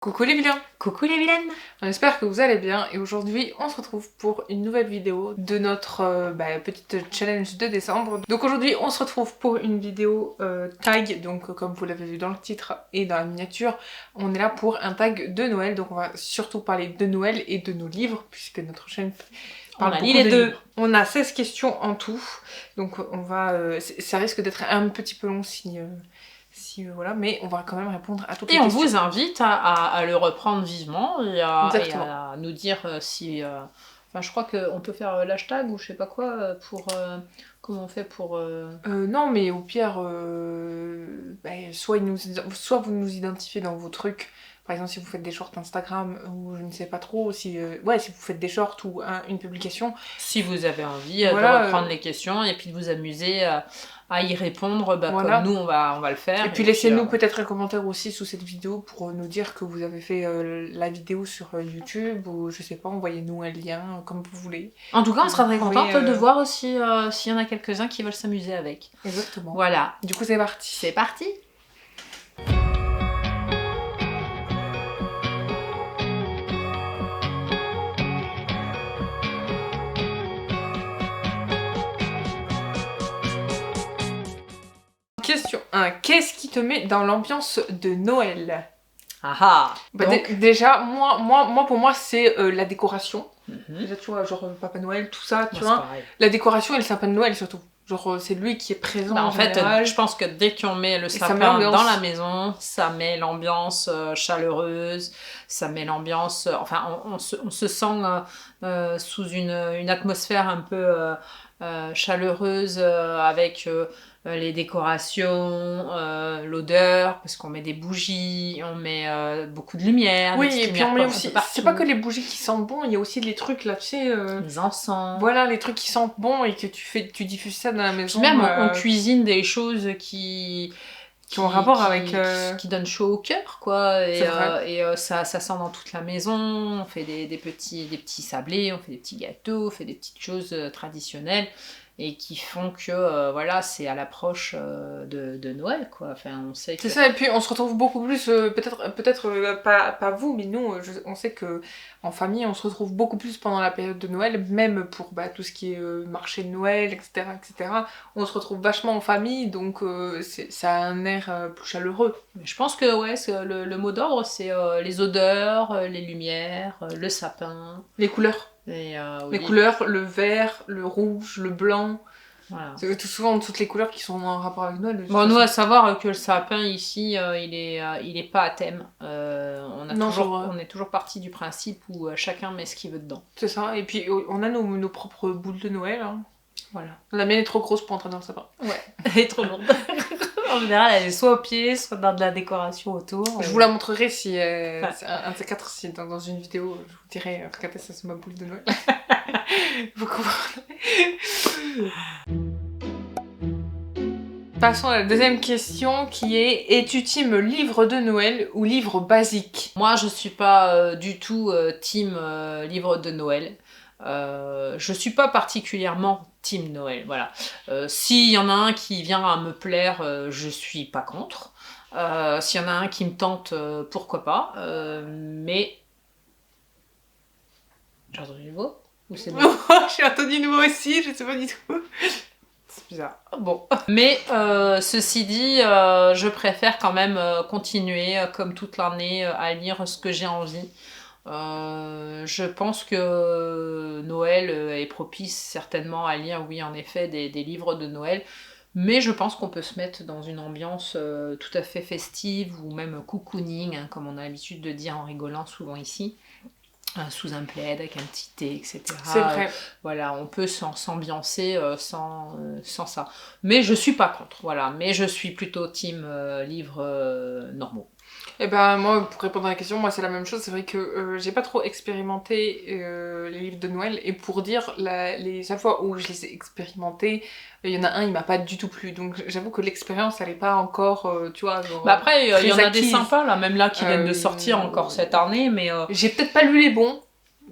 Coucou les vilains! Coucou les vilaines! On espère que vous allez bien et aujourd'hui on se retrouve pour une nouvelle vidéo de notre petite challenge de décembre. Donc aujourd'hui on se retrouve pour une vidéo tag, donc comme vous l'avez vu dans le titre et dans la miniature, on est là pour un tag de Noël, donc on va surtout parler de Noël et de nos livres puisque notre chaîne parle beaucoup de livres. On a 16 questions en tout, donc on va, ça risque d'être un petit peu long si voilà, mais on va quand même répondre à toutes les questions. Et on vous invite à le reprendre vivement et à nous dire si... Enfin, je crois qu'on peut faire l'hashtag ou je sais pas quoi pour... comment on fait pour... Non, mais au pire, soit vous nous identifiez dans vos trucs. Par exemple, si vous faites des shorts Instagram ou je ne sais pas trop, si vous faites des shorts ou une publication. Si vous avez envie de reprendre les questions et puis de vous amuser à y répondre, comme nous on va le faire. Et puis laissez-nous peut-être un commentaire aussi sous cette vidéo pour nous dire que vous avez fait la vidéo sur YouTube ou je sais pas, envoyez-nous un lien comme vous voulez. En tout cas, on sera très contente de voir aussi s'il y en a quelques-uns qui veulent s'amuser avec. Exactement. Voilà. Du coup, c'est parti. C'est parti. Question 1. Qu'est-ce qui te met dans l'ambiance de Noël? Donc... Déjà, pour moi, c'est la décoration. Déjà, tu vois, genre Papa Noël, tout ça, tu vois. La décoration et le sapin de Noël surtout. Genre, c'est lui qui est présent en fait, je pense que dès qu'on met le sapin dans la maison, ça met l'ambiance chaleureuse, ça met l'ambiance... enfin, on se sent sous une atmosphère un peu chaleureuse avec... les décorations, l'odeur, parce qu'on met des bougies, on met beaucoup de lumière. Oui, et puis on met aussi, c'est pas que les bougies qui sentent bon, il y a aussi les trucs là, tu sais... les encens. Voilà, les trucs qui sentent bon et que tu diffuses ça dans la maison. Puis même, on cuisine des choses qui ont rapport avec... Qui donnent chaud au cœur, quoi. Et ça sent dans toute la maison. On fait des petits sablés, on fait des petits gâteaux, on fait des petites choses traditionnelles. Et qui font que, voilà, c'est à l'approche de Noël, quoi. Enfin, on sait que... C'est ça, et puis on se retrouve beaucoup plus, peut-être pas vous, mais nous, on sait que en famille, on se retrouve beaucoup plus pendant la période de Noël, même pour tout ce qui est marché de Noël, etc., etc. On se retrouve vachement en famille, donc ça a un air plus chaleureux. Je pense que, ouais, le mot d'ordre, c'est les odeurs, les lumières, le sapin... Les couleurs. Les couleurs, le vert, le rouge, le blanc. Voilà. C'est tout souvent toutes les couleurs qui sont en rapport avec Noël. Bon, nous, à savoir que le sapin ici, il est pas à thème. On est toujours parti du principe où chacun met ce qu'il veut dedans. C'est ça, et puis on a nos propres boules de Noël. Hein. Voilà. La mienne est trop grosse pour entrer dans le sapin. Ouais, elle est trop lourde. En général, elle est soit au pied, soit dans de la décoration autour. Je vous la montrerai si un de ces quatre, si dans une vidéo, je vous dirai, regardez, ça c'est ma boule de Noël. Vous comprenez. Passons à la deuxième question qui est: es-tu team livre de Noël ou livre basique? Moi, je suis pas du tout team livre de Noël. Je suis pas particulièrement team Noël, voilà. S'il y en a un qui vient à me plaire, je suis pas contre. S'il y en a un qui me tente, pourquoi pas. Mais... J'ai entendu nouveau? Ou c'est bon? J'ai entendu nouveau aussi, je sais pas du tout. C'est bizarre. Bon. Mais ceci dit, je préfère quand même continuer, comme toute l'année, à lire ce que j'ai envie. Je pense que Noël est propice certainement à lire, oui en effet, des livres de Noël, mais je pense qu'on peut se mettre dans une ambiance tout à fait festive ou même cocooning, hein, comme on a l'habitude de dire en rigolant souvent ici, sous un plaid avec un petit thé, etc. C'est vrai. Voilà, on peut s'ambiancer sans ça. Mais je suis pas contre, voilà, mais je suis plutôt team livres normaux. Et ben moi, pour répondre à la question, moi c'est la même chose. C'est vrai que j'ai pas trop expérimenté les livres de Noël, et pour dire, les seules fois où je les ai expérimentés, il y en a un, il m'a pas du tout plu. Donc j'avoue que l'expérience, elle est pas encore, tu vois, genre, après il y en a des sympas là, même là qui viennent de sortir encore cette année, mais... J'ai peut-être pas lu les bons.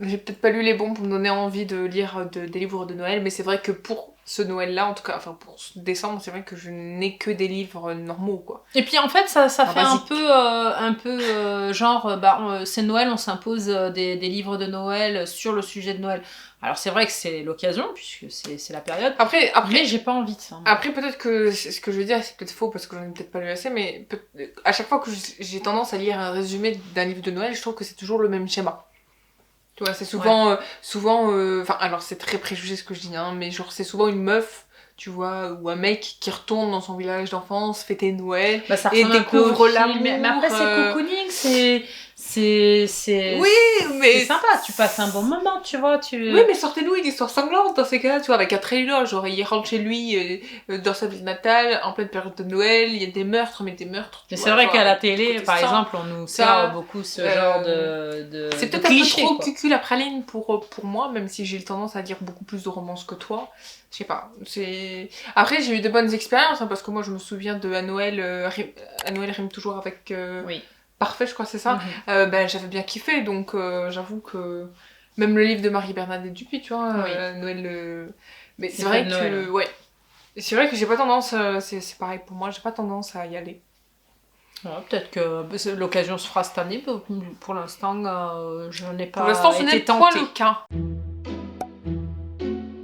J'ai peut-être pas lu les bons pour me donner envie de lire des livres de Noël, mais c'est vrai que pour ce Noël-là, en tout cas, enfin pour décembre, c'est vrai que je n'ai que des livres normaux, quoi. Et puis en fait, ça fait basique. un peu genre, c'est Noël, on s'impose des livres de Noël sur le sujet de Noël. Alors c'est vrai que c'est l'occasion, puisque c'est la période, Après, mais j'ai pas envie de ça. après peut-être que ce que je veux dire, c'est peut-être faux, parce que j'en ai peut-être pas lu assez, mais à chaque fois que j'ai tendance à lire un résumé d'un livre de Noël, je trouve que c'est toujours le même schéma. Tu vois, c'est souvent, enfin, alors c'est très préjugé ce que je dis, hein, mais genre c'est souvent une meuf, tu vois, ou un mec qui retourne dans son village d'enfance, fêter Noël, Bah, ça et ressemble un peu au découvre film, l'amour. mais après c'est cocooning, c'est Oui, mais c'est sympa, tu passes un bon moment, tu vois, oui, mais sortez-nous une histoire sanglante dans ces cas-là, tu vois, avec un trailer, genre il rentre chez lui dans sa ville natale, en pleine période de Noël, il y a des meurtres, mais des meurtres. Mais tu c'est vois, vrai genre, qu'à la avec télé, du côté par sang. exemple, on nous Ça, sert beaucoup ce genre c'est de peut-être un cliché, peu trop quoi. cucul la praline pour moi, même si j'ai tendance à lire beaucoup plus de romances que toi. Je sais pas, c'est... Après, j'ai eu de bonnes expériences, hein, parce que moi, je me souviens de À Noël rime toujours avec... Oui. Parfait, je crois, c'est ça. Mhm. Ben, j'avais bien kiffé, donc j'avoue que... Même le livre de Marie-Bernadette Dupuis, tu vois, Oui. Noël... Mais c'est Les vrai feux de Noël, que... Ouais. C'est vrai que j'ai pas tendance... c'est pareil pour moi, j'ai pas tendance à y aller. Ouais, peut-être que l'occasion se fera cette année, mais pour l'instant, je n'ai pas Pour l'instant, ce n'est été point tentée. le cas.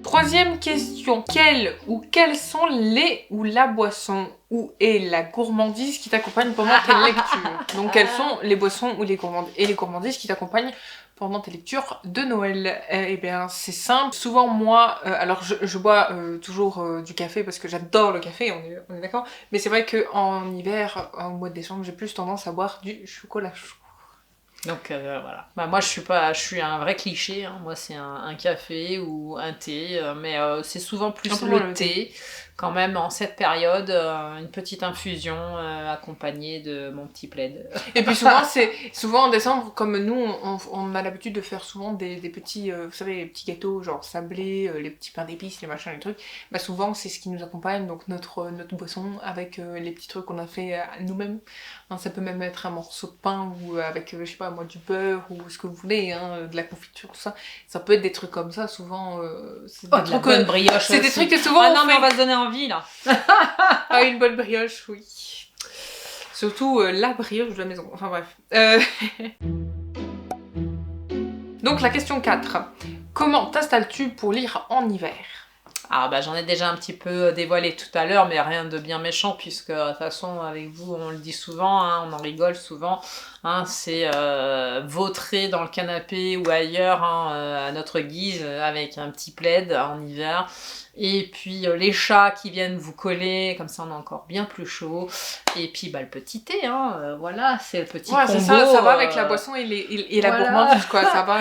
Troisième question. Quelle ou quels sont les ou la boisson ou est la gourmandise qui t'accompagne pendant tes lectures? Donc quelles sont les boissons ou les gourmandises qui t'accompagnent pendant tes lectures de Noël? Eh bien c'est simple. Souvent moi, alors je bois toujours du café parce que j'adore le café, on est d'accord. Mais c'est vrai qu'en hiver, en mois de décembre, j'ai plus tendance à boire du chocolat chaud. Donc voilà. Bah, moi je suis un vrai cliché, hein. Moi c'est un café ou un thé, mais c'est souvent plus Un peu le moins le thé. Quand même en cette période, une petite infusion accompagnée de mon petit plaid. Et puis souvent en décembre, comme nous, on a l'habitude de faire souvent des petits, vous savez, les petits gâteaux genre sablés, les petits pains d'épices, les machins, les trucs. Bah souvent c'est ce qui nous accompagne, donc notre boisson avec les petits trucs qu'on a fait nous-mêmes. Hein, ça peut même être un morceau de pain ou avec, je sais pas moi, du beurre ou ce que vous voulez, hein, de la confiture, tout ça. Ça peut être des trucs comme ça, souvent. C'est Oh, de la bonne brioche. c'est des aussi. trucs que souvent Ah on non, mais fait. on va se donner envie là. Ah, une bonne brioche, oui. Surtout la brioche de la maison. Enfin bref. Donc la question 4. Comment t'installes-tu pour lire en hiver? Ah bah j'en ai déjà un petit peu dévoilé tout à l'heure, mais rien de bien méchant, puisque de toute façon avec vous on le dit souvent, hein, on en rigole souvent, hein, c'est vautrer dans le canapé ou ailleurs, hein, à notre guise, avec un petit plaid en hiver, et puis les chats qui viennent vous coller, comme ça on est encore bien plus chaud, et puis bah, le petit thé, hein, voilà, c'est le petit combo. C'est ça va avec la boisson et la voilà. gourmandise, quoi, ça va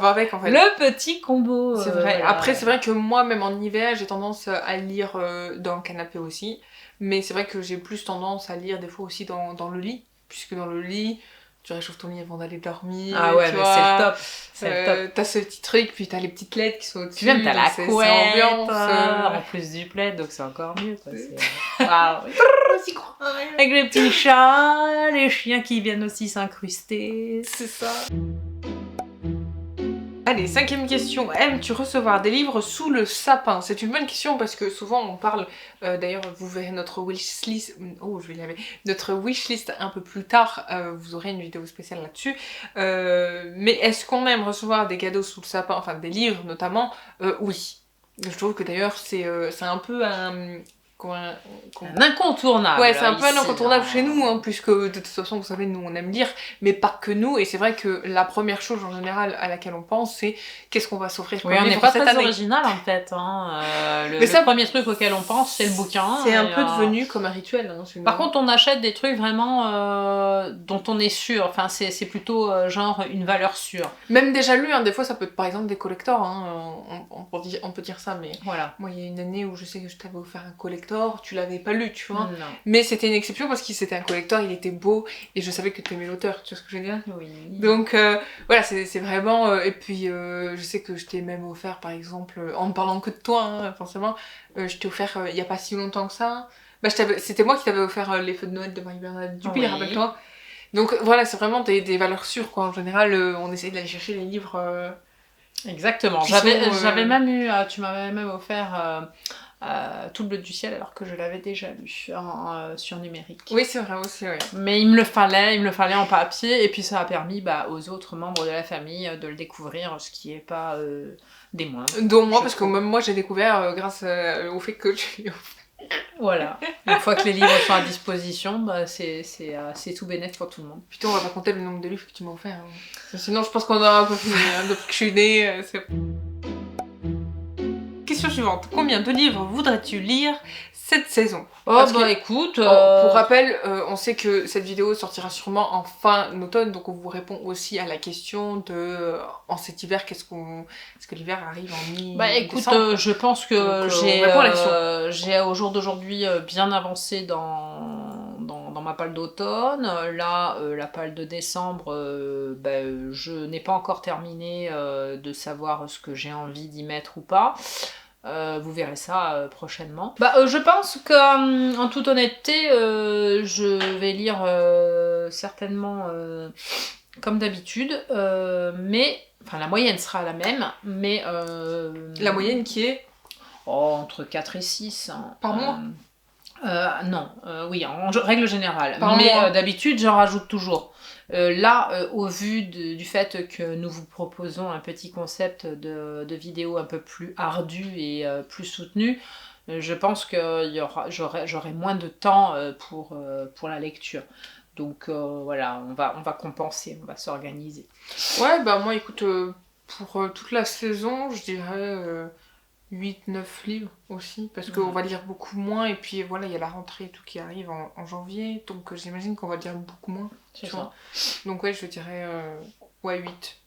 avec en fait. Le petit combo. C'est vrai. Voilà. Après, c'est vrai que moi, même en hiver, j'ai tendance à lire dans le canapé aussi. Mais c'est vrai que j'ai plus tendance à lire des fois aussi dans le lit. Puisque dans le lit, tu réchauffes ton lit avant d'aller dormir. Ah ouais, tu mais vois, c'est le top. C'est le top. T'as ce petit truc, puis t'as les petites lettres qui sont au-dessus. Puis même t'as la c'est couette ambiance, en plus du plaid, donc c'est encore mieux. Quoi. Waouh. Avec les petits chats, les chiens qui viennent aussi s'incruster. C'est ça. Allez, 5e question. Aimes-tu recevoir des livres sous le sapin? C'est une bonne question parce que souvent on parle, d'ailleurs vous verrez notre wishlist, notre wishlist un peu plus tard, vous aurez une vidéo spéciale là-dessus. Mais est-ce qu'on aime recevoir des cadeaux sous le sapin, enfin des livres notamment? Oui. Je trouve que d'ailleurs c'est un peu un incontournable. Ouais, c'est un peu ici, un incontournable hein. chez nous, hein, puisque de toute façon, vous savez, nous on aime lire, mais pas que nous, et c'est vrai que la première chose en général à laquelle on pense, c'est qu'est-ce qu'on va s'offrir comme Oui, on n'est livre pas cette très année. original en fait. Hein. Mais ça, le premier truc auquel on pense, c'est le bouquin. C'est un peu devenu comme un rituel. Hein, chez nous. Par contre, on achète des trucs vraiment dont on est sûr. Enfin, c'est plutôt genre une valeur sûre. Même déjà lu, hein, des fois ça peut être par exemple des collectors, hein, on peut dire ça, mais voilà. Moi il y a une année où je sais que je t'avais offert un collector, tu l'avais pas lu, tu vois. Non. Mais c'était une exception parce que c'était un collector, il était beau et je savais que tu aimais l'auteur, tu vois ce que je veux dire? Oui. Donc voilà, c'est vraiment... et puis je sais que je t'ai même offert par exemple, en ne parlant que de toi, hein, forcément, je t'ai offert il y a pas si longtemps que ça. Bah, c'était moi qui t'avais offert les feux de Noël de Marie-Bernadette Dupuis, rappelle-toi. Donc voilà, c'est vraiment des valeurs sûres quoi. En général, on essaie d'aller chercher les livres. Exactement. J'avais même eu, tu m'avais même offert Tout le bleu du ciel, alors que je l'avais déjà lu sur numérique. Oui, c'est vrai aussi, oui. Mais il me le fallait en papier, et puis ça a permis aux autres membres de la famille de le découvrir, ce qui est pas des moindres. Dont moi, parce que même moi j'ai découvert grâce au fait que tu... Voilà. Une fois que les livres sont à disposition, c'est tout bénef pour tout le monde. Putain, on va pas compter le nombre de livres que tu m'as offert. Hein. Sinon, je pense qu'on aura un peu fini. Hein, depuis que je suis née, c'est... Question suivante. Combien de livres voudrais-tu lire cette saison? Écoute... Pour rappel, on sait que cette vidéo sortira sûrement en fin d'automne, donc on vous répond aussi à la question de en cet hiver, est-ce que l'hiver arrive en mi-décembre? Écoute, je pense que j'ai au jour d'aujourd'hui bien avancé dans ma palle d'automne. Là, la palle de décembre, je n'ai pas encore terminé de savoir ce que j'ai envie d'y mettre ou pas. Vous verrez ça prochainement. Je pense que, en toute honnêteté, je vais lire certainement comme d'habitude, mais enfin la moyenne sera la même, mais la moyenne qui est entre 4 et 6. Hein. Par mois Non, oui, en règle générale. Par mais mois. D'habitude, j'en rajoute toujours. Là, au vu du fait que nous vous proposons un petit concept de vidéo un peu plus ardu et plus soutenu, je pense que j'aurai moins de temps pour la lecture. Donc voilà, on va compenser, on va s'organiser. Ouais, moi écoute, pour toute la saison, je dirais 8-9 livres aussi, parce qu'on va lire beaucoup moins, et puis voilà, il y a la rentrée et tout qui arrive en janvier, donc j'imagine qu'on va lire beaucoup moins. C'est ça. Donc ouais, je dirais 8.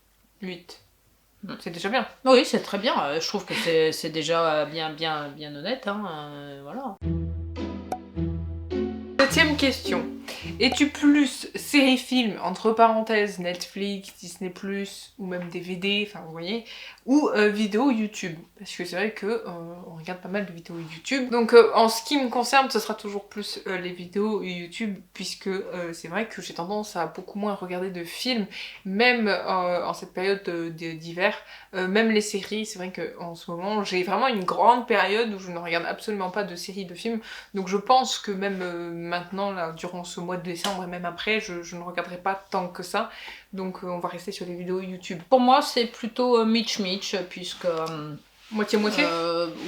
C'est déjà bien. Oui, c'est très bien. Je trouve que c'est déjà bien honnête. Hein. Voilà. 7ème question. Es-tu plus série-film, entre parenthèses, Netflix, Disney+, ou même DVD, enfin vous voyez, ou vidéo YouTube? Parce que c'est vrai que on regarde pas mal de vidéos YouTube. Donc en ce qui me concerne, ce sera toujours plus les vidéos YouTube, puisque c'est vrai que j'ai tendance à beaucoup moins regarder de films, même en cette période d'hiver. Même les séries, c'est vrai qu'en ce moment, j'ai vraiment une grande période où je ne regarde absolument pas de séries, de films. Donc je pense que même maintenant, là, durant ce mois de décembre et même après, je ne regarderai pas tant que ça. Donc on va rester sur les vidéos YouTube. Pour moi, c'est plutôt Mitch, puisque... Moitié-moitié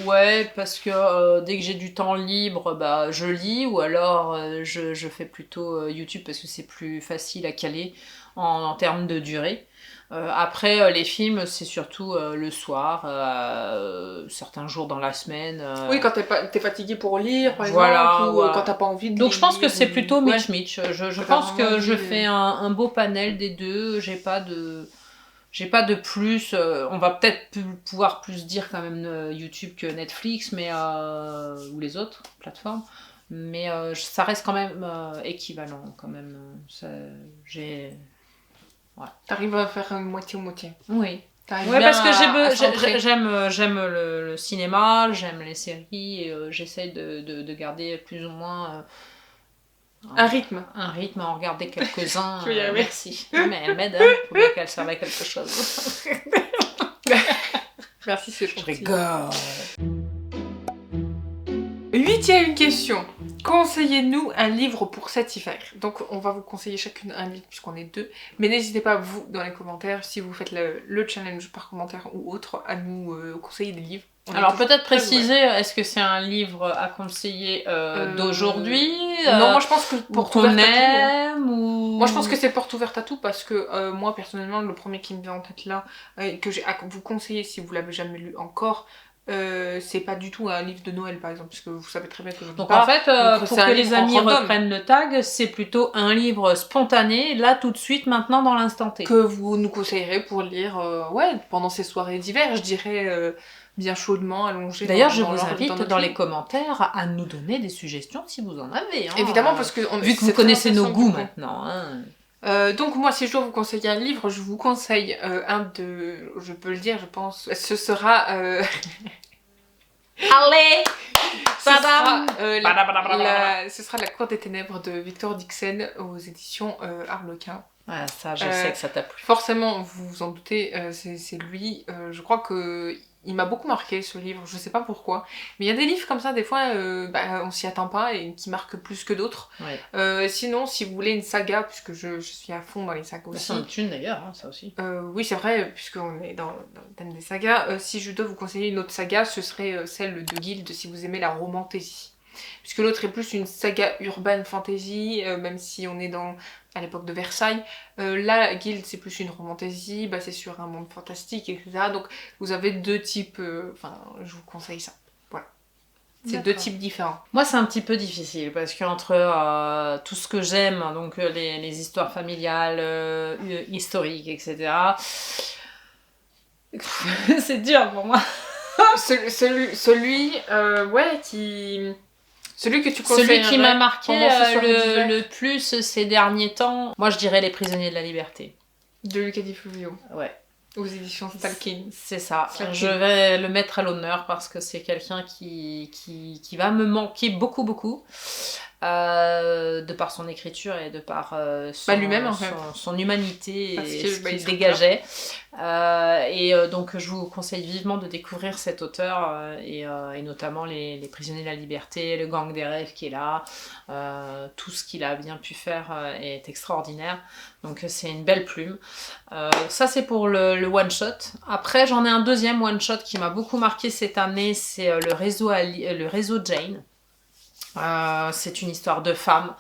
ouais, parce que dès que j'ai du temps libre, je lis, ou alors je fais plutôt YouTube, parce que c'est plus facile à caler en termes de durée. Après, les films, c'est surtout le soir, certains jours dans la semaine. Oui, quand t'es fatigué pour lire, par voilà, exemple, ou quand t'as pas envie de lire. Donc je pense que c'est plutôt Ouais. Mitch. Je pense que je fais un beau panel des deux. J'ai pas de plus. On va peut-être pouvoir plus dire quand même YouTube que Netflix, mais ou les autres plateformes. Mais ça reste quand même équivalent quand même. Ouais. T'arrives à faire une moitié-moitié. Oui. Ouais, parce que j'aime le cinéma, j'aime les séries, et j'essaye de garder plus ou moins un rythme. Un rythme, en regarder quelques-uns. Tu y arriver. Merci. Mais elle m'aide, hein, pour bien qu'elle serve à quelque chose. Merci, c'est gentil. Je rigole. 8ème question. Conseillez-nous un livre pour cet hiver. Donc on va vous conseiller chacune un livre puisqu'on est deux. Mais n'hésitez pas, vous, dans les commentaires, si vous faites le challenge par commentaire ou autre, à nous conseiller des livres. Alors peut-être préciser, est-ce que c'est un livre à conseiller d'aujourd'hui Non, moi je pense que porte ouverte à tout. Ou... Moi je pense que c'est porte ouverte à tout, parce que moi personnellement, le premier qui me vient en tête là, que j'ai à vous conseiller si vous l'avez jamais lu encore, c'est pas du tout un livre de Noël par exemple, parce que vous savez très bien que je ne Donc pas. en fait, pour que les amis reprennent le tag, c'est plutôt un livre spontané, là tout de suite, maintenant, dans l'instant T. Que vous nous conseillerez pour lire pendant ces soirées d'hiver, je dirais bien chaudement, allongé. D'ailleurs, je vous invite dans les commentaires à nous donner des suggestions si vous en avez. Hein. Évidemment, parce que vu que vous connaissez nos goûts maintenant. Hein. Donc moi, si je dois vous conseiller un livre, je vous conseille je peux le dire, je pense, ce sera... Allez ce sera La Cour des Ténèbres de Victor Dixon aux éditions Harlequin. Ouais, ça, je sais que ça t'a plu. Forcément, vous vous en doutez, c'est lui. Je crois que il m'a beaucoup marqué ce livre, je sais pas pourquoi. Mais il y a des livres comme ça, des fois, on s'y attend pas et qui marquent plus que d'autres. Ouais. Sinon, si vous voulez une saga, puisque je suis à fond dans les sagas aussi. C'est un thune d'ailleurs, hein, ça aussi. Oui, c'est vrai, puisqu'on est dans le thème des sagas. Si je dois vous conseiller une autre saga, ce serait celle de Guild, si vous aimez la romantasy. Puisque l'autre est plus une saga urbaine fantasy, même si on est à l'époque de Versailles. Là, Guild, c'est plus une romantasy, basée sur un monde fantastique, etc. Donc vous avez deux types, je vous conseille ça. Voilà. C'est deux types différents. Moi, c'est un petit peu difficile, parce qu'entre tout ce que j'aime, donc les histoires familiales, historiques, etc., c'est dur pour moi. Celui que tu conseilles. Celui qui m'a marqué le plus ces derniers temps, moi je dirais Les Prisonniers de la Liberté. De Luca Di Fulvio. Ouais. Aux éditions Stalking. C'est ça. Je vais le mettre à l'honneur parce que c'est quelqu'un qui va me manquer beaucoup, beaucoup. De par son écriture et de par lui-même, en fait. son humanité parce et que, ce qu'il dégageait. Donc je vous conseille vivement de découvrir cet auteur et notamment les Prisonniers de la Liberté, le Gang des rêves qui est là, tout ce qu'il a bien pu faire est extraordinaire. Donc c'est une belle plume. Ça c'est pour le one shot. Après j'en ai un deuxième one shot qui m'a beaucoup marqué cette année, c'est le réseau Jane. C'est une histoire de femmes,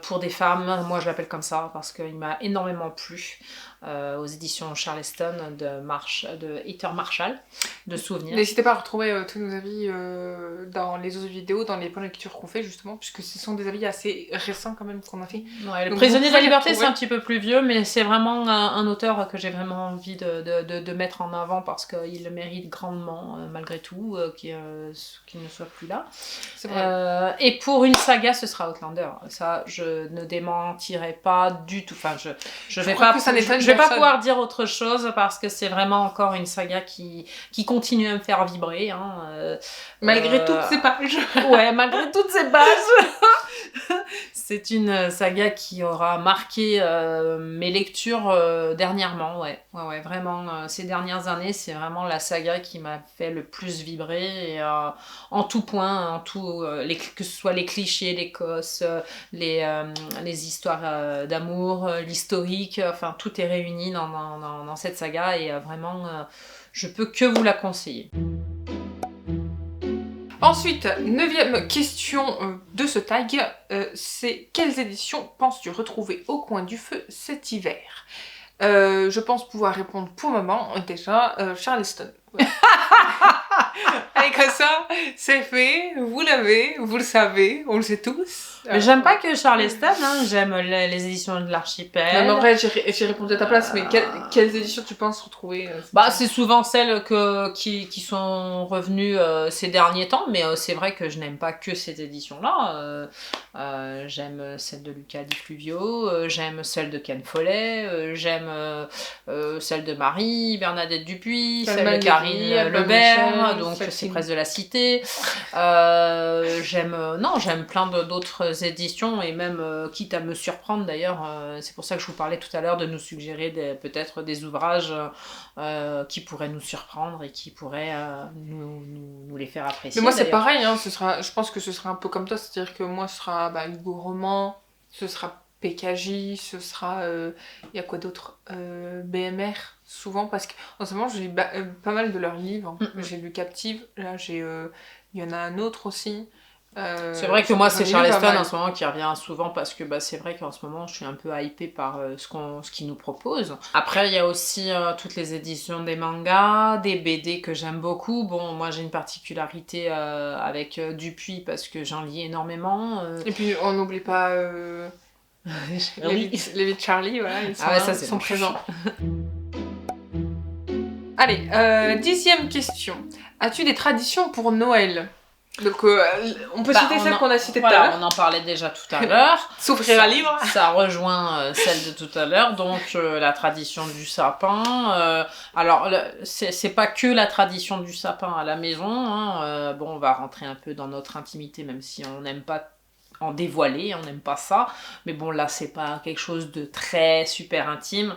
pour des femmes, moi je l'appelle comme ça parce qu'il m'a énormément plu, aux éditions Charleston de Heather Marshall, de souvenirs. N'hésitez pas à retrouver tous nos avis dans les autres vidéos, dans les points de lecture qu'on fait justement, puisque ce sont des avis assez récents quand même qu'on a fait. Ouais, le Prisonnier de la Liberté c'est un petit peu plus vieux, mais c'est vraiment un auteur que j'ai vraiment envie de mettre en avant parce qu'il le mérite grandement malgré tout, qu'il ne soit plus là. C'est vrai. Et pour une saga ce sera Outlander, ça je ne démentirai pas du tout, enfin je vais pas pouvoir dire autre chose parce que c'est vraiment encore une saga qui continue à me faire vibrer. Malgré toutes ces pages. Ouais, malgré toutes ces pages. C'est une saga qui aura marqué mes lectures dernièrement. Ouais, vraiment, ces dernières années, c'est vraiment la saga qui m'a fait le plus vibrer. Et, en tout point, que ce soit les clichés, l'Écosse, les histoires d'amour, l'historique, enfin tout est réuni dans cette saga et vraiment je peux que vous la conseiller. Ensuite, 9e question de ce tag, c'est quelles éditions penses-tu retrouver au coin du feu cet hiver? Je pense pouvoir répondre pour le moment, déjà, Charleston. Ouais. Allez, comme ça, c'est fait, vous l'avez, vous le savez, on le sait tous. Mais j'aime pas que Charleston, j'aime les éditions de l'Archipel. Non, mais en vrai, j'ai répondu à ta place, mais quelles éditions tu penses retrouver c'est souvent celles qui sont revenues ces derniers temps, mais c'est vrai que je n'aime pas que ces éditions-là. J'aime celle de Luca Di Fulvio, j'aime celle de Ken Follett, j'aime celle de Marie, Bernadette Dupuis, celle de Karine Lebert, donc c'est presque de la cité. J'aime plein d'autres éditions et même quitte à me surprendre d'ailleurs, c'est pour ça que je vous parlais tout à l'heure de nous suggérer peut-être des ouvrages qui pourraient nous surprendre et qui pourraient nous les faire apprécier. Mais moi c'est pareil, je pense que ce sera un peu comme toi, c'est-à-dire que moi ce sera Hugo Roman, ce sera PKJ, ce sera il y a quoi d'autre, BMR souvent, parce qu'en ce moment j'ai pas mal de leurs livres. J'ai lu Captive, là il y en a un autre aussi. C'est vrai que moi c'est Charleston en ce moment qui revient souvent parce que c'est vrai qu'en ce moment je suis un peu hypée par ce qu'ils nous proposent. Après il y a aussi toutes les éditions des mangas, des BD que j'aime beaucoup. Bon, moi j'ai une particularité avec Dupuis parce que j'en lis énormément. Et puis on n'oublie pas les vies de Charlie, voilà, ils sont présents. Allez, 10e question. As-tu des traditions pour Noël? Donc on peut citer celle qu'on a citée tout à l'heure. On en parlait déjà tout à l'heure. S'offrir un livre. Ça rejoint celle de tout à l'heure, donc la tradition du sapin. Alors c'est pas que la tradition du sapin à la maison. On va rentrer un peu dans notre intimité, même si on n'aime pas en dévoiler, on n'aime pas ça. Mais bon, là, c'est pas quelque chose de très super intime.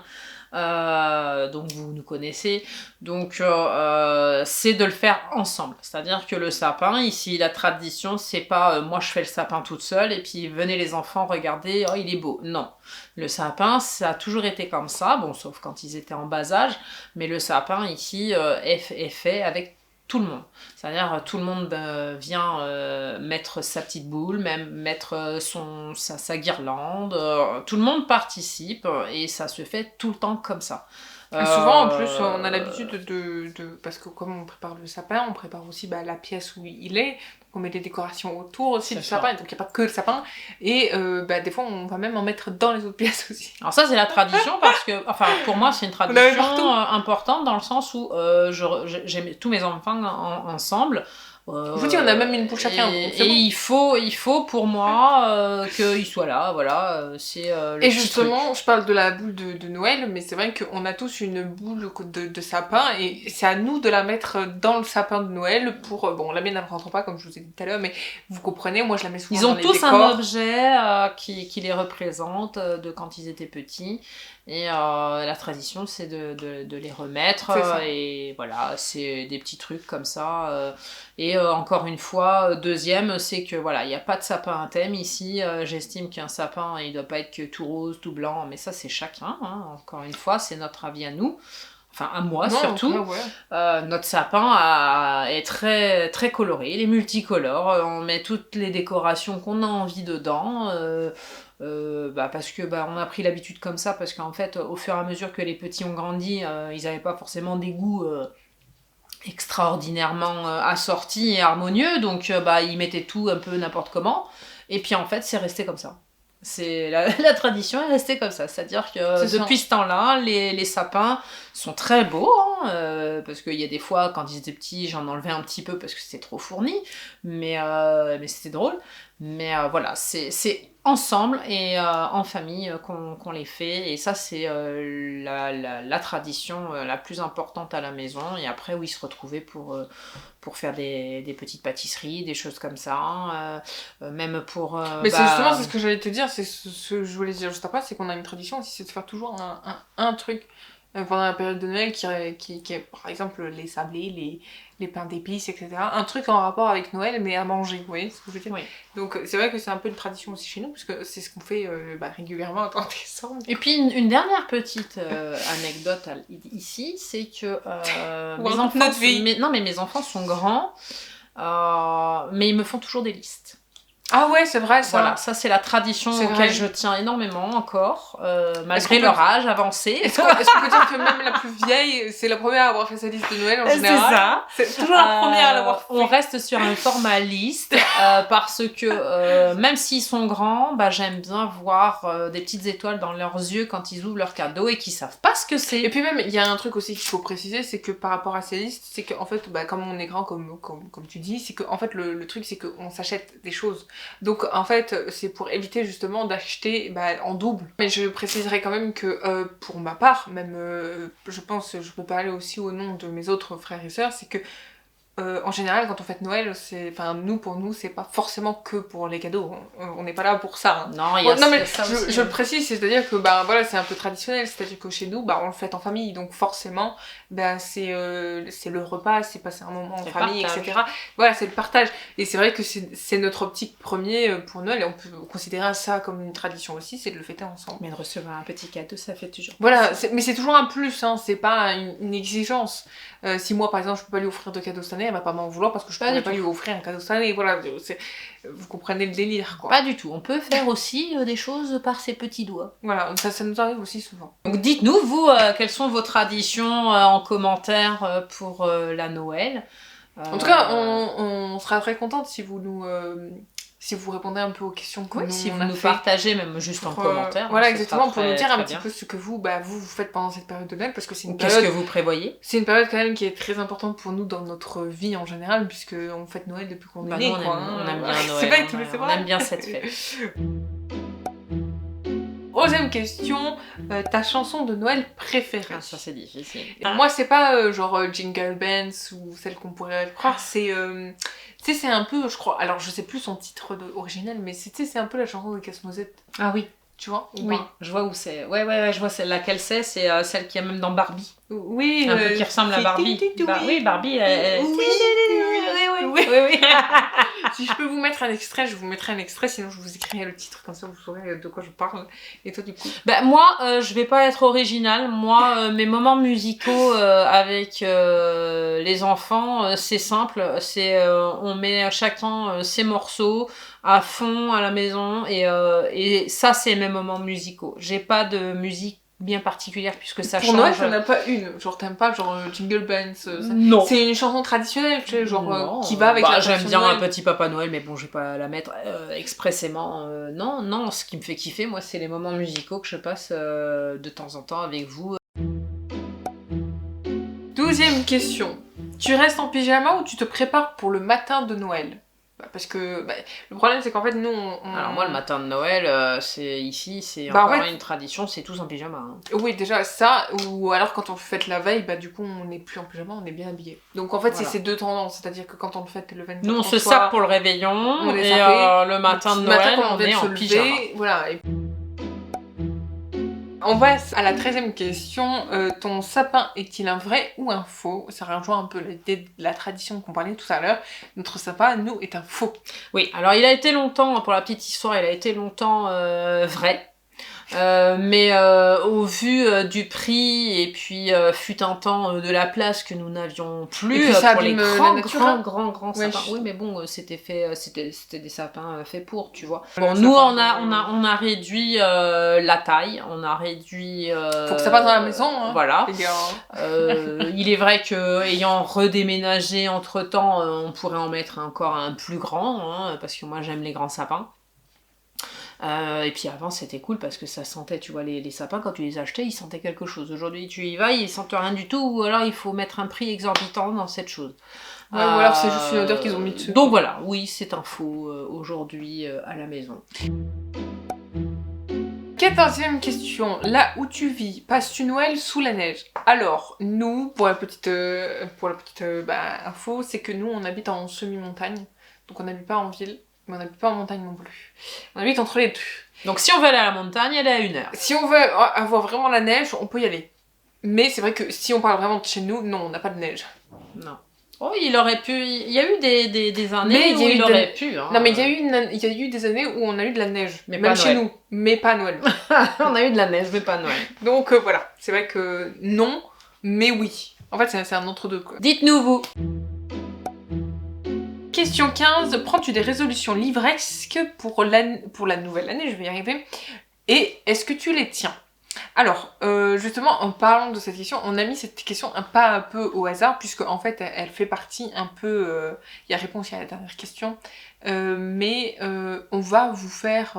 Donc vous nous connaissez, donc c'est de le faire ensemble, c'est-à-dire que le sapin ici, la tradition c'est pas moi je fais le sapin toute seule et puis venez les enfants regardez, oh il est beau, non, le sapin ça a toujours été comme ça, bon sauf quand ils étaient en bas âge, mais le sapin ici est fait avec tout le monde. C'est-à-dire tout le monde vient mettre sa petite boule, même mettre sa guirlande. Tout le monde participe et ça se fait tout le temps comme ça. Souvent en plus on a l'habitude parce que comme on prépare le sapin, on prépare aussi la pièce où il est. On met des décorations autour aussi du sapin, donc il n'y a pas que le sapin. Et des fois, on va même en mettre dans les autres pièces aussi. Alors ça, c'est la tradition parce que, enfin, pour moi, c'est une tradition importante dans le sens où j'ai tous mes enfants ensemble. Je vous dis, on a même une pour chacun. Et bon. il faut pour moi qu'ils soient là, voilà. Et justement, je parle de la boule de Noël, mais c'est vrai qu'on a tous une boule de sapin et c'est à nous de la mettre dans le sapin de Noël pour... Bon, la mienne ne rentre pas, comme je vous ai dit tout à l'heure, mais vous comprenez, moi je la mets souvent dans les décors. Ils ont tous un objet qui les représente de quand ils étaient petits. Et la tradition, c'est de les remettre. Et voilà, c'est des petits trucs comme ça. Et encore une fois, deuxième, c'est que voilà, il n'y a pas de sapin à thème ici. J'estime qu'un sapin, il ne doit pas être que tout rose, tout blanc. Mais ça, c'est chacun. Hein. Encore une fois, c'est notre avis à nous. Enfin, à moi surtout. Notre sapin est très, très coloré. Il est multicolore. On met toutes les décorations qu'on a envie dedans. Parce que on a pris l'habitude comme ça, parce qu'en fait, au fur et à mesure que les petits ont grandi, ils n'avaient pas forcément des goûts extraordinairement assortis et harmonieux. Donc, ils mettaient tout un peu n'importe comment. Et puis, en fait, c'est resté comme ça. La tradition est restée comme ça, c'est-à-dire que depuis ce temps-là, les sapins sont très beaux, hein, parce qu'il y a des fois, quand ils étaient petits, j'en enlevais un petit peu parce que c'était trop fourni, mais c'était drôle. Mais voilà, c'est ensemble et en famille qu'on les fait, et ça c'est la tradition la plus importante à la maison. Et après, oui, se retrouver pour faire des petites pâtisseries, des choses comme ça, même pour... Mais c'est justement c'est ce que j'allais te dire, c'est ce que je voulais dire juste après, c'est qu'on a une tradition aussi, c'est de faire toujours un truc pendant la période de Noël qui est par exemple les sablés, les pains d'épices, etc. Un truc en rapport avec Noël, mais à manger, vous voyez ce que je veux dire? Oui. Donc c'est vrai que c'est un peu une tradition aussi chez nous, parce que c'est ce qu'on fait régulièrement en décembre. Et puis une dernière petite anecdote ici, c'est que mes enfants sont grands, mais ils me font toujours des listes. Ah ouais, c'est vrai ça. Voilà, ça c'est la tradition auquel je tiens énormément encore, malgré leur âge avancé. Est-ce qu'on peut dire que même la plus vieille, c'est la première à avoir fait sa liste de Noël en général? C'est ça. C'est toujours la première à l'avoir fait. On reste sur un format liste parce que même s'ils sont grands, j'aime bien voir des petites étoiles dans leurs yeux quand ils ouvrent leurs cadeaux et qu'ils savent pas ce que c'est. Et puis même, il y a un truc aussi qu'il faut préciser, c'est que par rapport à ces listes, c'est qu'en fait, comme on est grand, comme tu dis, c'est qu'en fait le truc c'est qu'on s'achète des choses. Donc en fait c'est pour éviter justement d'acheter en double. Mais je préciserai quand même que pour ma part, même je pense, je peux parler aussi au nom de mes autres frères et sœurs, c'est que en général quand on fête Noël, pour nous c'est pas forcément que pour les cadeaux, on n'est pas là pour ça, hein. Non, je le précise, c'est-à-dire que voilà, c'est un peu traditionnel, c'est-à-dire que chez nous on le fête en famille, donc forcément c'est le repas, c'est passer un moment en famille, etc. Voilà, c'est le partage, et c'est vrai que c'est notre optique premier pour Noël, et on peut considérer ça comme une tradition aussi, c'est de le fêter ensemble. Mais de recevoir un petit cadeau, ça fait toujours voilà, mais c'est toujours un plus, hein, c'est pas une exigence. Si moi par exemple je peux pas lui offrir de cadeau cette année, elle va pas m'en vouloir parce que je pourrais pas lui offrir un cadeau cette année, voilà, vous comprenez le délire, quoi. Pas du tout, on peut faire aussi des choses par ses petits doigts. Voilà, ça nous arrive aussi souvent. Donc dites-nous, vous, quelles sont vos traditions en commentaire pour la Noël. En tout cas, on sera très contente si vous nous... si vous répondez un peu aux questions que si vous nous partagez, même juste en commentaire. Voilà, exactement, pour nous dire un petit peu ce que vous faites pendant cette période de Noël, parce que c'est une période... Qu'est-ce que vous prévoyez? C'est une période quand même qui est très importante pour nous dans notre vie en général, puisque on fête Noël depuis qu'on est né, quoi. On aime bien Noël. C'est vrai, c'est vrai. On aime bien cette fête. 11e question, ta chanson de Noël préférée? Ça c'est difficile. Moi c'est pas genre Jingle Bells ou celle qu'on pourrait croire, c'est... tu sais c'est un peu, je crois, alors je sais plus son titre original, mais c'est un peu la chanson de Casse-Noisette. Ah oui. Tu vois? Oui, je vois où c'est. Ouais, je vois laquelle c'est celle qui est même dans Barbie. Oui. Un peu qui ressemble à Barbie. Oui, Barbie, oui. Si je peux vous mettre un extrait, je vous mettrai un extrait, sinon je vous écrirai le titre, comme ça vous saurez de quoi je parle. Et toi du coup? Bah, moi, je vais pas être originale. Moi, mes moments musicaux avec les enfants, c'est simple. C'est on met chacun ses morceaux à fond à la maison et ça c'est mes moments musicaux. J'ai pas de musique bien particulière puisque ça pour change. Pour Noël, t'en as pas une. Genre t'aimes pas genre Jingle Bells. Non. C'est une chanson traditionnelle, tu sais, genre qui va avec la j'aime bien un petit Papa Noël, mais bon, je vais pas la mettre expressément. Non, ce qui me fait kiffer, moi, c'est les moments musicaux que je passe de temps en temps avec vous. 12e question. Tu restes en pyjama ou tu te prépares pour le matin de Noël? Parce que le problème c'est qu'en fait nous Alors moi le matin de Noël c'est ici c'est encore une tradition, c'est tous en pyjama hein. Oui déjà ça, ou alors quand on le fête la veille du coup on n'est plus en pyjama, on est bien habillé. Donc en fait c'est ces deux tendances, c'est-à-dire que quand on le fête le 24 nous on se sape pour le réveillon et le matin de Noël on est en pyjama. Voilà. On passe à la 13e question. Ton sapin est-il un vrai ou un faux? Ça rejoint un peu l'idée de la tradition qu'on parlait tout à l'heure. Notre sapin, nous, est un faux. Oui, alors il a été longtemps, pour la petite histoire, il a été longtemps vrai. Mais au vu du prix et puis fut un temps de la place que nous n'avions plus pour les grands sapins. Oui, mais bon, c'était des sapins faits pour, tu vois. Bon, nous on a réduit la taille, on a réduit. Faut que ça passe dans la maison. Hein, voilà. Il est vrai que ayant redéménagé entre temps, on pourrait en mettre encore un plus grand, hein, parce que moi j'aime les grands sapins. Et puis avant c'était cool parce que ça sentait, tu vois, les sapins quand tu les achetais ils sentaient quelque chose. Aujourd'hui tu y vas, ils sentent rien du tout, ou alors il faut mettre un prix exorbitant dans cette chose. Ou alors c'est juste une odeur qu'ils ont mis dessus. Donc voilà, oui c'est un faux aujourd'hui à la maison. 14e question. Là où tu vis, passes-tu Noël sous la neige? Alors, nous, pour la petite info, c'est que nous on habite en semi-montagne, donc on n'habite pas en ville. Mais on n'habite pas en montagne non plus. On habite entre les deux. Donc si on veut aller à la montagne, elle est à 1 heure. Si on veut avoir vraiment la neige, on peut y aller. Mais c'est vrai que si on parle vraiment de chez nous, non, on n'a pas de neige. Non. Oh, il aurait pu... Il y a eu des années où il aurait pu. Hein. Non, mais il y a eu des années où on a eu de la neige. Mais même chez nous. Mais pas Noël. On a eu de la neige, mais pas Noël. Donc voilà. C'est vrai que non, mais oui. En fait, c'est un entre-deux, quoi. Dites-nous, vous. Question 15, prends-tu des résolutions livresques pour la nouvelle année, je vais y arriver, et est-ce que tu les tiens? Alors, justement, en parlant de cette question, on a mis cette question pas un peu au hasard, puisque en fait, elle fait partie un peu... Il y a réponse à la dernière question, mais on va vous faire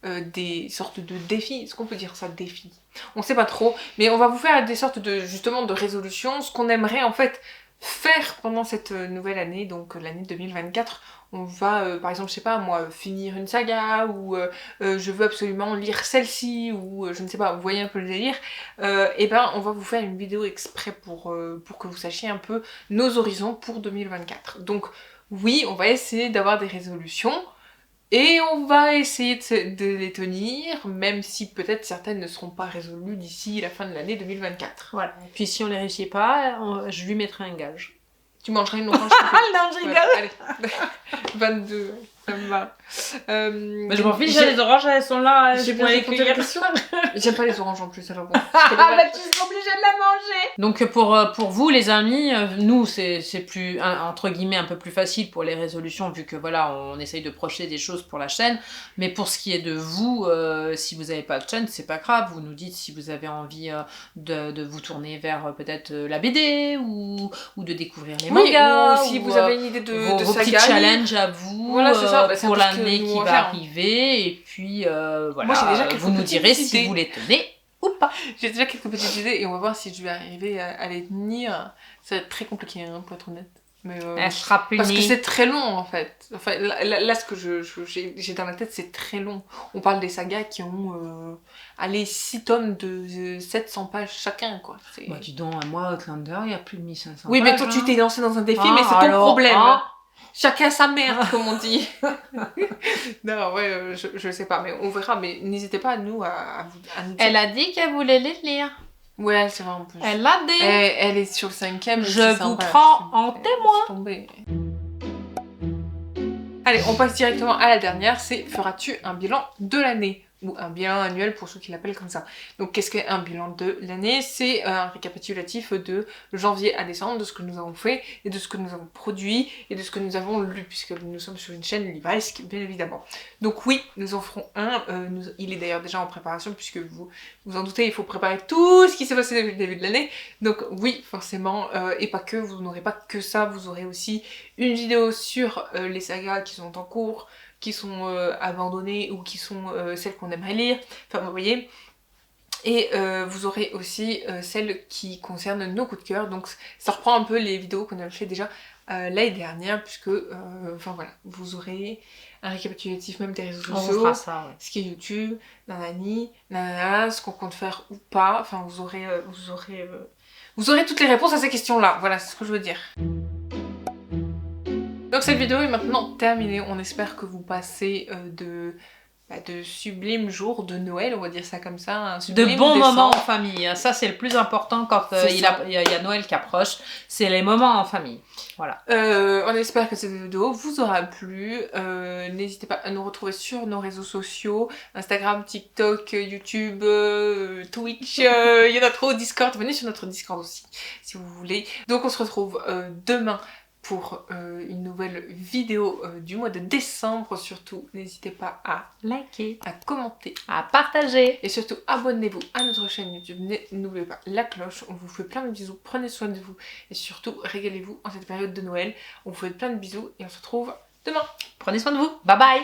des sortes de défis. Est-ce qu'on peut dire ça, défis? On sait pas trop, mais on va vous faire des sortes de, justement, de résolutions, ce qu'on aimerait en fait faire pendant cette nouvelle année, donc l'année 2024. On va, par exemple, je sais pas moi, finir une saga, ou je veux absolument lire celle-ci, ou je ne sais pas, vous voyez un peu le délire. Et ben on va vous faire une vidéo exprès pour que vous sachiez un peu nos horizons pour 2024. Donc oui, on va essayer d'avoir des résolutions, et on va essayer de les tenir, même si peut-être certaines ne seront pas résolues d'ici la fin de l'année 2024. Voilà. Puis si on les réussit pas, je lui mettrai un gage. Tu mangerais une orange? Non, je rigole. Allez, 22, ça me va. Mais je m'en fiche, les oranges, elles sont là, j'ai pas bien les répondu à la cueillir. J'aime pas les oranges en plus, alors bon. Ah bah tu seras obligée de la manger. Donc pour vous les amis, nous c'est plus entre guillemets un peu plus facile pour les résolutions vu que voilà on essaye de projeter des choses pour la chaîne. Mais pour ce qui est de vous, si vous n'avez pas de chaîne, c'est pas grave. Vous nous dites si vous avez envie de vous tourner vers peut-être la BD ou de découvrir les mangas. Ou si vous avez une idée de vos saga, petits challenges à vous voilà, c'est ça. pour l'année qui va arriver. Et puis voilà, moi, j'ai déjà vous nous direz si vous les tenez ou pas. J'ai déjà quelques petites idées et on va voir si je vais arriver à les tenir. Ça va être très compliqué hein, pour être honnête. Mais Elle sera punie. parce que c'est très long en fait. Enfin, là ce que j'ai dans la tête, c'est très long. On parle des sagas qui ont allez, 6 tomes de 700 pages chacun, quoi. Bah dis donc, moi, Outlander, il y a plus de 1500 oui, pages. mais toi, tu hein. t'es lancé dans un défi, Ah, mais c'est ton alors, problème. ah. Chacun sa merde, comme on dit. Non, ouais, je sais pas, mais on verra. Mais n'hésitez pas à nous nous dire. Elle a dit qu'elle voulait les lire. Ouais, c'est vrai en plus. Elle l'a dit. Elle est sur le 5e. Je vous prends en témoin. Allez, on passe directement à la dernière, c'est feras-tu un bilan de l'année ? Ou un bilan annuel pour ceux qui l'appellent comme ça. Donc qu'est-ce qu'un bilan de l'année ? C'est un récapitulatif de janvier à décembre de ce que nous avons fait et de ce que nous avons produit et de ce que nous avons lu, puisque nous sommes sur une chaîne livresque, bien évidemment. Donc oui, nous en ferons un, il est d'ailleurs déjà en préparation, puisque vous en doutez, il faut préparer tout ce qui s'est passé depuis le début de l'année. Donc oui, forcément, et pas que, vous n'aurez pas que ça, vous aurez aussi une vidéo sur les sagas qui sont en cours, qui sont abandonnées ou qui sont celles qu'on aimerait lire, enfin vous voyez. Et vous aurez aussi celles qui concernent nos coups de cœur, donc ça reprend un peu les vidéos qu'on a fait déjà l'année dernière, puisque enfin voilà, vous aurez un récapitulatif même des réseaux sociaux, On fera ça, ouais. ce qui est YouTube, nanani, nanana, ce qu'on compte faire ou pas, enfin vous aurez toutes les réponses à ces questions-là, voilà, c'est ce que je veux dire. Donc cette vidéo est maintenant terminée, on espère que vous passez de sublimes jours de Noël, on va dire ça comme ça. De bons moments en famille, ça c'est le plus important quand il y a Noël qui approche, c'est les moments en famille. Voilà. On espère que cette vidéo vous aura plu, n'hésitez pas à nous retrouver sur nos réseaux sociaux, Instagram, TikTok, YouTube, Twitch, il y en a trop, Discord, venez sur notre Discord aussi si vous voulez. Donc on se retrouve demain pour une nouvelle vidéo du mois de décembre. Surtout, n'hésitez pas à liker, à commenter, à partager. Et surtout, abonnez-vous à notre chaîne YouTube. N'oubliez pas la cloche. On vous fait plein de bisous. Prenez soin de vous. Et surtout, régalez-vous en cette période de Noël. On vous fait plein de bisous et on se retrouve demain. Prenez soin de vous. Bye bye.